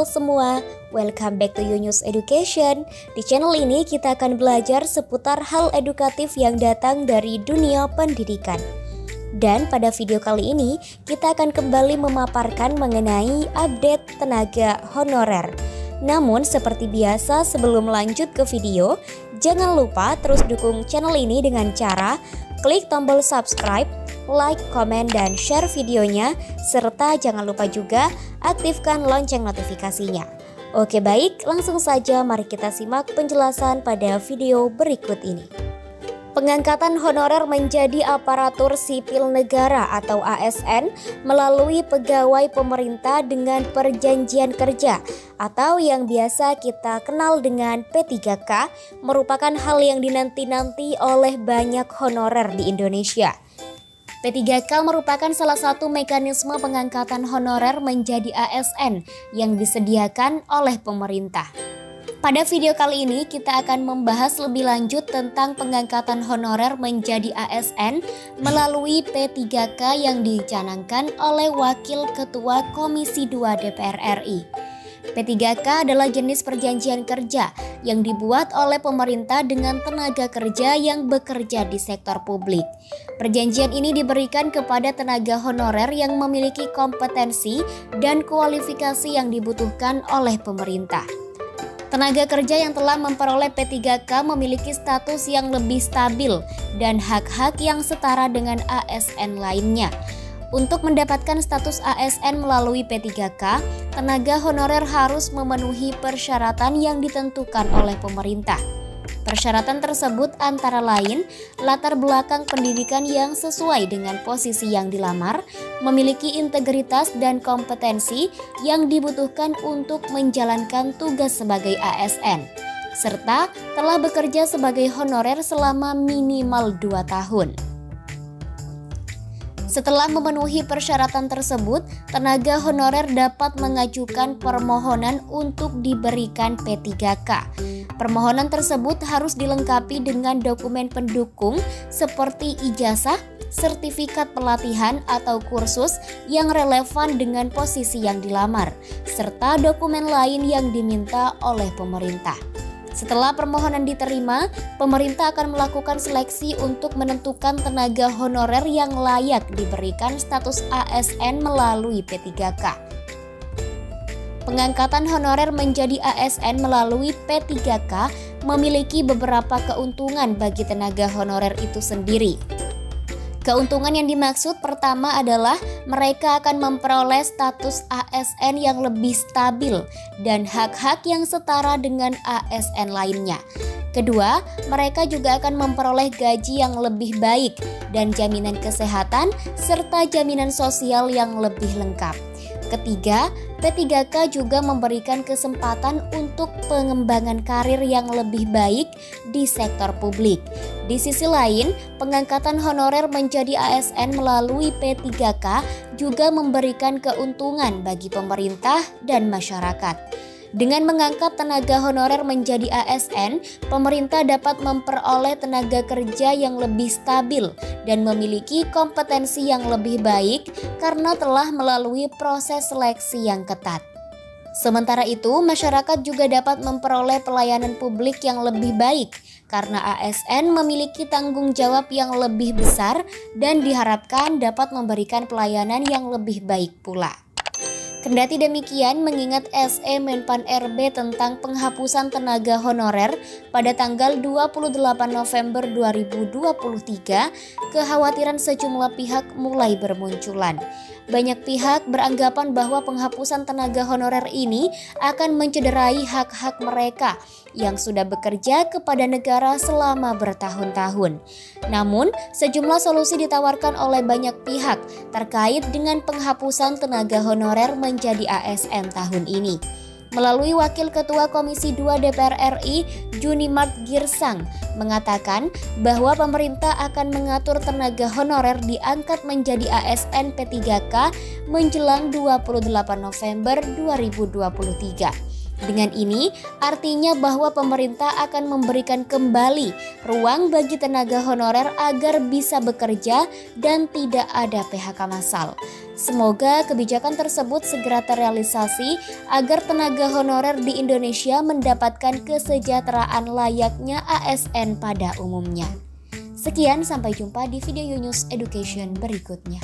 semua, welcome back to Yunus Education. Di channel ini kita akan belajar seputar hal edukatif yang datang dari dunia pendidikan. Dan pada video kali ini kita akan kembali memaparkan mengenai update tenaga honorer. Namun seperti biasa sebelum lanjut ke video, jangan lupa terus dukung channel ini dengan cara klik tombol subscribe, like, komen, dan share videonya, serta jangan lupa juga aktifkan lonceng notifikasinya. Oke baik, langsung saja mari kita simak penjelasan pada video berikut ini. Pengangkatan honorer menjadi aparatur sipil negara atau ASN melalui pegawai pemerintah dengan perjanjian kerja atau yang biasa kita kenal dengan P3K merupakan hal yang dinanti-nanti oleh banyak honorer di Indonesia. P3K merupakan salah satu mekanisme pengangkatan honorer menjadi ASN yang disediakan oleh pemerintah. Pada video kali ini kita akan membahas lebih lanjut tentang pengangkatan honorer menjadi ASN melalui P3K yang dicanangkan oleh Wakil Ketua Komisi 2 DPR RI. P3K adalah jenis perjanjian kerja yang dibuat oleh pemerintah dengan tenaga kerja yang bekerja di sektor publik. Perjanjian ini diberikan kepada tenaga honorer yang memiliki kompetensi dan kualifikasi yang dibutuhkan oleh pemerintah. Tenaga kerja yang telah memperoleh P3K memiliki status yang lebih stabil dan hak-hak yang setara dengan ASN lainnya. Untuk mendapatkan status ASN melalui P3K, tenaga honorer harus memenuhi persyaratan yang ditentukan oleh pemerintah. Persyaratan tersebut antara lain latar belakang pendidikan yang sesuai dengan posisi yang dilamar, memiliki integritas dan kompetensi yang dibutuhkan untuk menjalankan tugas sebagai ASN, serta telah bekerja sebagai honorer selama minimal 2 tahun. Setelah memenuhi persyaratan tersebut, tenaga honorer dapat mengajukan permohonan untuk diberikan P3K. Permohonan tersebut harus dilengkapi dengan dokumen pendukung seperti ijazah, sertifikat pelatihan atau kursus yang relevan dengan posisi yang dilamar, serta dokumen lain yang diminta oleh pemerintah. Setelah permohonan diterima, pemerintah akan melakukan seleksi untuk menentukan tenaga honorer yang layak diberikan status ASN melalui P3K. Pengangkatan honorer menjadi ASN melalui P3K memiliki beberapa keuntungan bagi tenaga honorer itu sendiri. Keuntungan yang dimaksud pertama adalah mereka akan memperoleh status ASN yang lebih stabil dan hak-hak yang setara dengan ASN lainnya. Kedua, mereka juga akan memperoleh gaji yang lebih baik dan jaminan kesehatan serta jaminan sosial yang lebih lengkap. Ketiga, P3K juga memberikan kesempatan untuk pengembangan karir yang lebih baik di sektor publik. Di sisi lain, pengangkatan honorer menjadi ASN melalui P3K juga memberikan keuntungan bagi pemerintah dan masyarakat. Dengan mengangkat tenaga honorer menjadi ASN, pemerintah dapat memperoleh tenaga kerja yang lebih stabil dan memiliki kompetensi yang lebih baik karena telah melalui proses seleksi yang ketat. Sementara itu, masyarakat juga dapat memperoleh pelayanan publik yang lebih baik karena ASN memiliki tanggung jawab yang lebih besar dan diharapkan dapat memberikan pelayanan yang lebih baik pula. Kendati demikian, mengingat SE Menpan RB tentang penghapusan tenaga honorer pada tanggal 28 November 2023, kekhawatiran sejumlah pihak mulai bermunculan. Banyak pihak beranggapan bahwa penghapusan tenaga honorer ini akan mencederai hak-hak mereka yang sudah bekerja kepada negara selama bertahun-tahun. Namun, sejumlah solusi ditawarkan oleh banyak pihak terkait dengan penghapusan tenaga honorer menjadi ASN tahun ini. Melalui Wakil Ketua Komisi 2 DPR RI, Junimart Girsang, mengatakan bahwa pemerintah akan mengatur tenaga honorer diangkat menjadi ASN P3K menjelang 28 November 2023. Dengan ini, artinya bahwa pemerintah akan memberikan kembali ruang bagi tenaga honorer agar bisa bekerja dan tidak ada PHK massal. Semoga kebijakan tersebut segera terrealisasi agar tenaga honorer di Indonesia mendapatkan kesejahteraan layaknya ASN pada umumnya. Sekian, sampai jumpa di video Yunus Education berikutnya.